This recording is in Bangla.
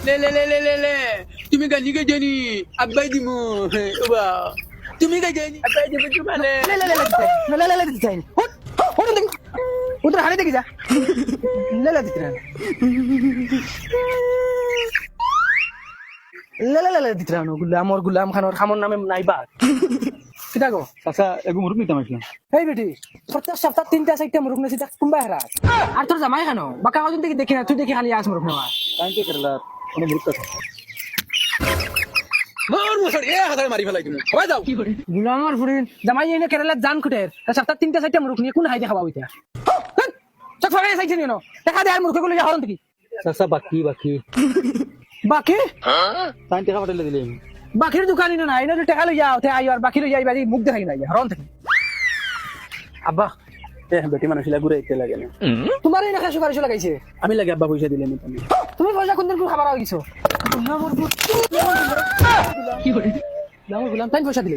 লে লে লে লে লে লে তুমি গানি কে জানি আব্বাই দিমু ওবা তুমি কে জানি আব্বাই দিমু তোমারে ले दिखाई उठ उठ देख उधर हारे देख जा ले दिख रहा ले दिख रहा गुलाम खान और खामर नामे নাই বা কিটা গো চাচা এগু মুরুক নিতাম আসলাম। এই বেটি প্রত্যেক সপ্তাহ 3টা 4টা মুরুক নেছি তা কুম্বা হারা আর তোর জামাই খানো বাকা কজন থেকে দেখি না তুই দেখি খালি আস মুরুক নেওয়া তাই কি করলা কোনো মুরুক কথা মোর মোছড় এ হাজার মারি ফেলাই তুমি সবাই যাও গুলামর ফুরিন জামাই এনে কেরালা জান কুটের সপ্তাহ 3টা 4টা মুরুক নিয়ে কোন হাইতে খাওয়া হইতা চক ফাগাই চাইছে নিও দেখা দে আর মুরুক গুলো হরন থেকে চাচা বাকি বাকি তাই টাকা পাঠাইলে দিলাম। বাকির দোকানি না এনে টাকা লই যাও তে আইও আর বাকি লই যাই বাড়ি মুখ দেখাই না হরন থেকে আব্বা এ বেটি মানুষিলা ঘুরে ইতে লাগে না তোমার এই নাকা সুপারিশ লাগাইছে আমি লাগে আব্বা পয়সা দিলে নি তুমি তুমি পয়সা কোনদিন কোন খাবার হইছো গুলামর কি করে গুলাম তাই পয়সা দিলে